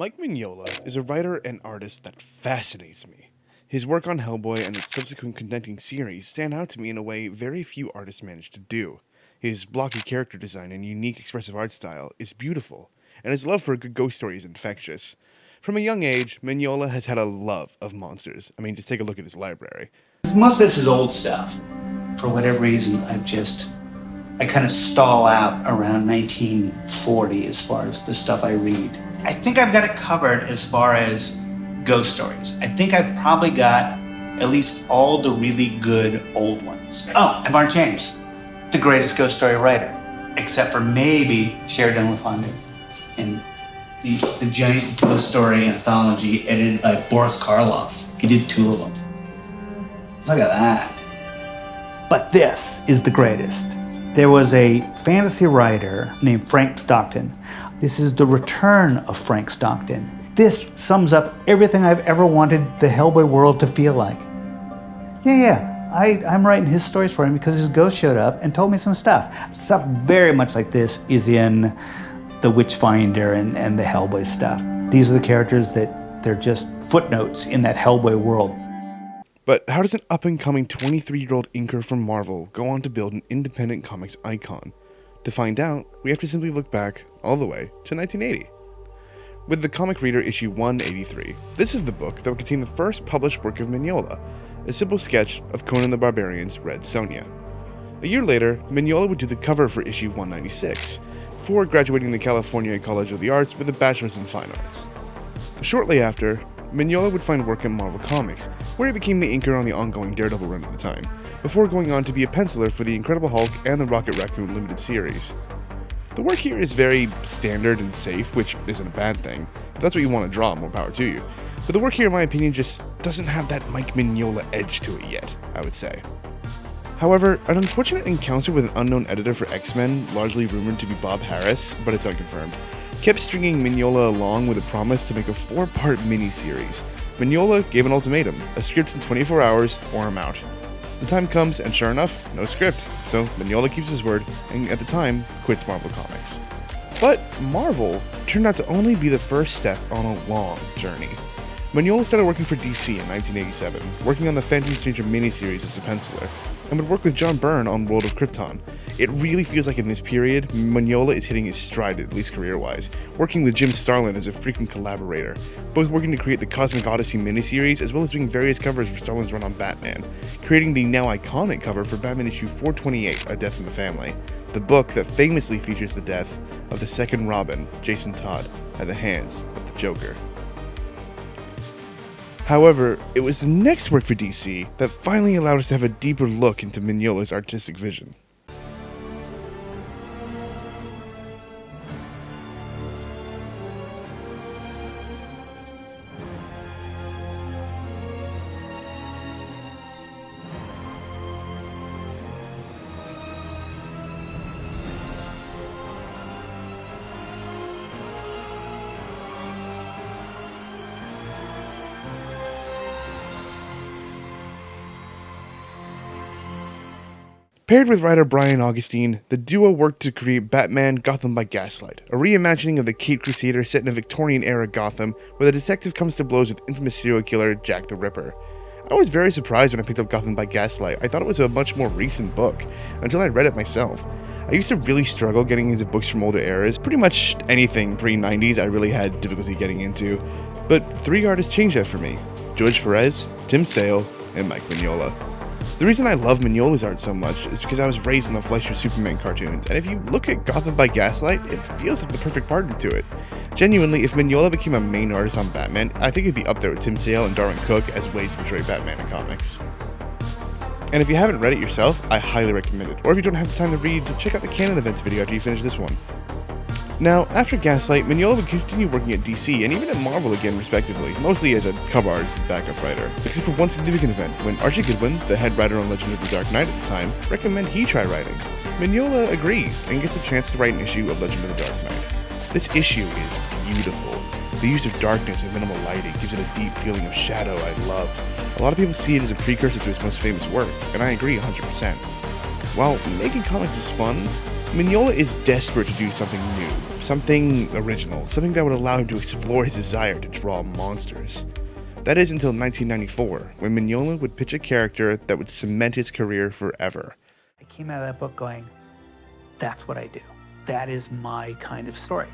Mike Mignola is a writer and artist that fascinates me. His work on Hellboy and its subsequent connecting series stand out to me in a way very few artists manage to do. His blocky character design and unique expressive art style is beautiful, and his love for a good ghost story is infectious. From a young age, Mignola has had a love of monsters. I mean, just take a look at his library. Most of this is old stuff. For whatever reason, I kind of stall out around 1940 as far as the stuff I read. I think I've got it covered as far as ghost stories. I think I've probably got at least all the really good old ones. Oh, and Mark James, the greatest ghost story writer, except for maybe Sheridan LaFondue and the giant ghost story anthology edited by Boris Karloff. He did 2 of them. Look at that. But this is the greatest. There was a fantasy writer named Frank Stockton. This is the return of Frank Stockton. This sums up everything I've ever wanted the Hellboy world to feel like. I'm writing his stories for him because his ghost showed up and told me some stuff. Stuff very much like this is in the Witchfinder and the Hellboy stuff. These are the characters that they're just footnotes in that Hellboy world. But how does an up-and-coming 23-year-old inker from Marvel go on to build an independent comics icon? To find out, we have to simply look back all the way to 1980. With the Comic Reader issue 183, this is the book that would contain the first published work of Mignola, a simple sketch of Conan the Barbarian's Red Sonja. A year later, Mignola would do the cover for issue 196, before graduating the California College of the Arts with a bachelor's in fine arts. Shortly after, Mignola would find work at Marvel Comics, where he became the inker on the ongoing Daredevil run at the time, before going on to be a penciler for the Incredible Hulk and the Rocket Raccoon limited series. The work here is very standard and safe, which isn't a bad thing. If that's what you want to draw, more power to you. But the work here, in my opinion, just doesn't have that Mike Mignola edge to it yet, I would say. However, an unfortunate encounter with an unknown editor for X-Men, largely rumored to be Bob Harris, but it's unconfirmed, kept stringing Mignola along with a promise to make a 4-part miniseries. Mignola gave an ultimatum, a script in 24 hours or I'm out. The time comes, and sure enough, no script, so Mignola keeps his word, and at the time, quits Marvel Comics. But Marvel turned out to only be the first step on a long journey. Mignola started working for DC in 1987, working on the Phantom Stranger miniseries as a penciler, and would work with John Byrne on World of Krypton. It really feels like in this period, Mignola is hitting his stride, at least career-wise, working with Jim Starlin as a frequent collaborator, both working to create the Cosmic Odyssey miniseries as well as doing various covers for Starlin's run on Batman, creating the now iconic cover for Batman issue 428, A Death in the Family, the book that famously features the death of the second Robin, Jason Todd, at the hands of the Joker. However, it was the next work for DC that finally allowed us to have a deeper look into Mignola's artistic vision. Paired with writer Brian Augustine, the duo worked to create Batman Gotham by Gaslight, a reimagining of the Caped Crusader set in a Victorian-era Gotham where the detective comes to blows with infamous serial killer Jack the Ripper. I was very surprised when I picked up Gotham by Gaslight. I thought it was a much more recent book, until I read it myself. I used to really struggle getting into books from older eras. Pretty much anything pre-90s I really had difficulty getting into. But 3 artists changed that for me: George Perez, Tim Sale, and Mike Mignola. The reason I love Mignola's art so much is because I was raised on the Fleischer Superman cartoons, and if you look at Gotham by Gaslight, it feels like the perfect partner to it. Genuinely, if Mignola became a main artist on Batman, I think it'd be up there with Tim Sale and Darwin Cook as ways to portray Batman in comics. And if you haven't read it yourself, I highly recommend it, or if you don't have the time to read, check out the Canon Events video after you finish this one. Now, after Gaslight, Mignola would continue working at DC and even at Marvel again respectively, mostly as a cover artist and backup writer, except for one significant event when Archie Goodwin, the head writer on Legend of the Dark Knight at the time, recommended he try writing. Mignola agrees and gets a chance to write an issue of Legend of the Dark Knight. This issue is beautiful. The use of darkness and minimal lighting gives it a deep feeling of shadow I love. A lot of people see it as a precursor to his most famous work, and I agree 100%. While making comics is fun, Mignola is desperate to do something new, something original, something that would allow him to explore his desire to draw monsters. That is until 1994, when Mignola would pitch a character that would cement his career forever. I came out of that book going, that's what I do. That is my kind of story.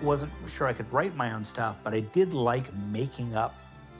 Wasn't sure I could write my own stuff, but I did like making up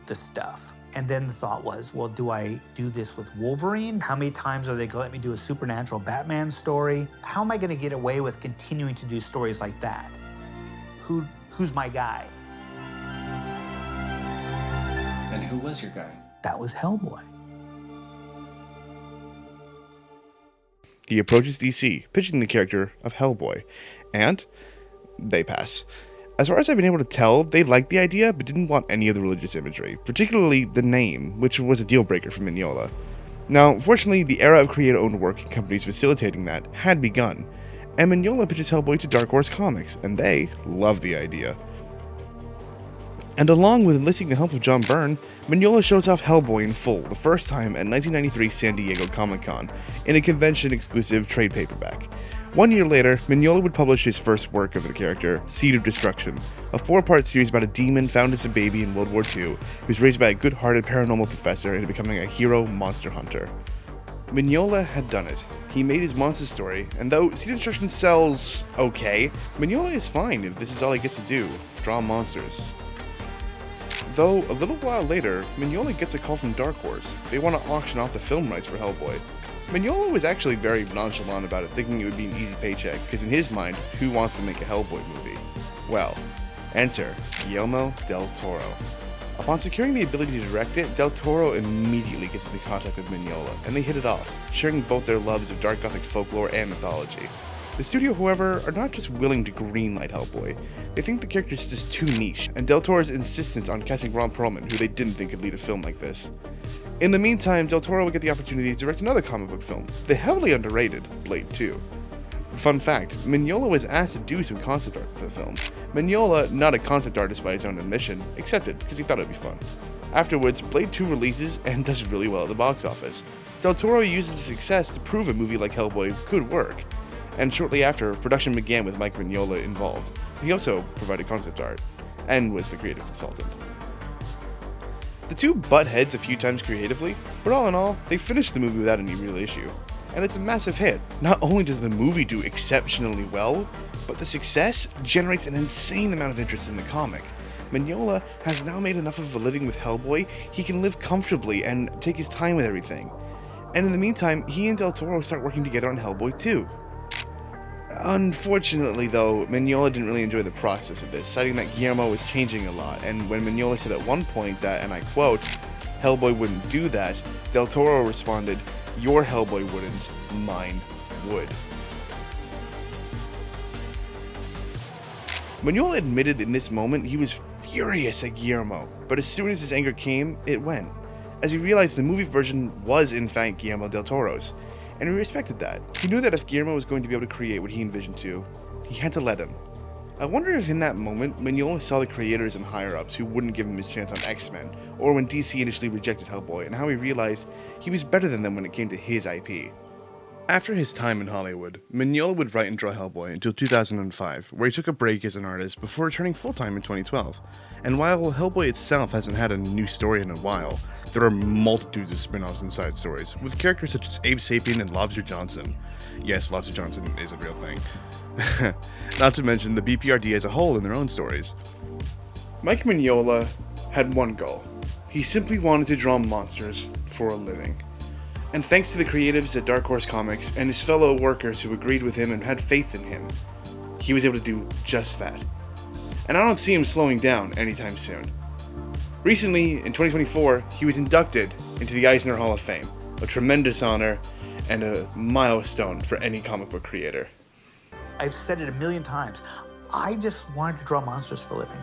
the stuff. And then the thought was, well, do I do this with Wolverine? How many times are they gonna let me do a supernatural Batman story? How am I gonna get away with continuing to do stories like that? Who's my guy? And who was your guy? That was Hellboy. He approaches DC, pitching the character of Hellboy, and they pass. As far as I've been able to tell, they liked the idea, but didn't want any of the religious imagery, particularly the name, which was a deal breaker for Mignola. Now, fortunately, the era of creator-owned work and companies facilitating that had begun, and Mignola pitches Hellboy to Dark Horse Comics, and they loved the idea. And along with enlisting the help of John Byrne, Mignola shows off Hellboy in full the first time at 1993 San Diego Comic-Con in a convention-exclusive trade paperback. 1 year later, Mignola would publish his first work of the character, Seed of Destruction, a 4-part series about a demon found as a baby in World War II who's raised by a good-hearted paranormal professor into becoming a hero monster hunter. Mignola had done it. He made his monster story, and though Seed of Destruction sells okay, Mignola is fine if this is all he gets to do, draw monsters. Though, a little while later, Mignola gets a call from Dark Horse. They want to auction off the film rights for Hellboy. Mignola was actually very nonchalant about it, thinking it would be an easy paycheck, because in his mind, who wants to make a Hellboy movie? Well, enter Guillermo del Toro. Upon securing the ability to direct it, del Toro immediately gets into contact with Mignola, and they hit it off, sharing both their loves of dark gothic folklore and mythology. The studio, however, are not just willing to greenlight Hellboy. They think the character is just too niche, and del Toro's insistence on casting Ron Perlman, who they didn't think could lead a film like this. In the meantime, del Toro would get the opportunity to direct another comic book film, the heavily underrated Blade 2. Fun fact, Mignola was asked to do some concept art for the film. Mignola, not a concept artist by his own admission, accepted because he thought it would be fun. Afterwards, Blade 2 releases and does really well at the box office. Del Toro uses the success to prove a movie like Hellboy could work, and shortly after, production began with Mike Mignola involved. He also provided concept art, and was the creative consultant. The two butt heads a few times creatively, but all in all, they finished the movie without any real issue. And it's a massive hit. Not only does the movie do exceptionally well, but the success generates an insane amount of interest in the comic. Mignola has now made enough of a living with Hellboy, he can live comfortably and take his time with everything. And in the meantime, he and Del Toro start working together on Hellboy 2. Unfortunately, though, Mignola didn't really enjoy the process of this, citing that Guillermo was changing a lot, and when Mignola said at one point that, and I quote, Hellboy wouldn't do that, Del Toro responded, your Hellboy wouldn't, mine would. Mignola admitted in this moment he was furious at Guillermo, but as soon as his anger came, it went, as he realized the movie version was in fact Guillermo del Toro's. And he respected that. He knew that if Guillermo was going to be able to create what he envisioned to, he had to let him. I wonder if in that moment, Mignola saw the creators and higher-ups who wouldn't give him his chance on X-Men, or when DC initially rejected Hellboy, and how he realized he was better than them when it came to his IP. After his time in Hollywood, Mignola would write and draw Hellboy until 2005, where he took a break as an artist before returning full-time in 2012. And while Hellboy itself hasn't had a new story in a while, there are multitudes of spin-offs and side stories, with characters such as Abe Sapien and Lobster Johnson. Yes, Lobster Johnson is a real thing. Not to mention the BPRD as a whole in their own stories. Mike Mignola had one goal. He simply wanted to draw monsters for a living. And thanks to the creatives at Dark Horse Comics and his fellow workers who agreed with him and had faith in him, he was able to do just that. And I don't see him slowing down anytime soon. Recently, in 2024, he was inducted into the Eisner Hall of Fame, a tremendous honor and a milestone for any comic book creator. I've said it a million times. I just wanted to draw monsters for a living.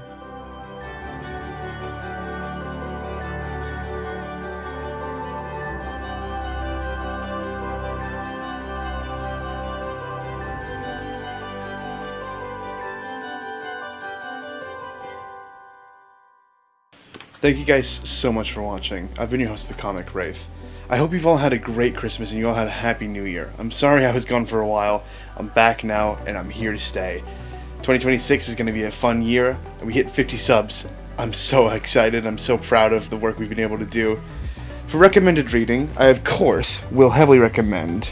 Thank you guys so much for watching. I've been your host, The Comic Wraith. I hope you've all had a great Christmas and you all had a happy New Year. I'm sorry I was gone for a while. I'm back now and I'm here to stay. 2026 is going to be a fun year, and we hit 50 subs. I'm so excited. I'm so proud of the work we've been able to do. For recommended reading, I of course will heavily recommend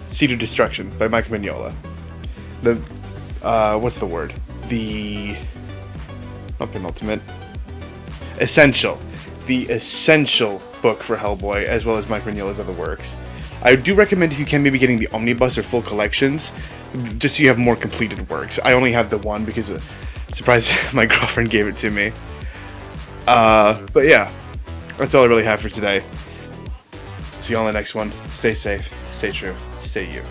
Seed of Destruction by Mike Mignola. The what's the word? The not penultimate. Essential. The essential book for Hellboy, as well as Mike Mignola's other works. I do recommend, if you can, maybe getting the omnibus or full collections, just so you have more completed works. I only have the one because, surprise, my girlfriend gave it to me. But yeah, that's all I really have for today. See you on the next one. Stay safe, stay true, stay you.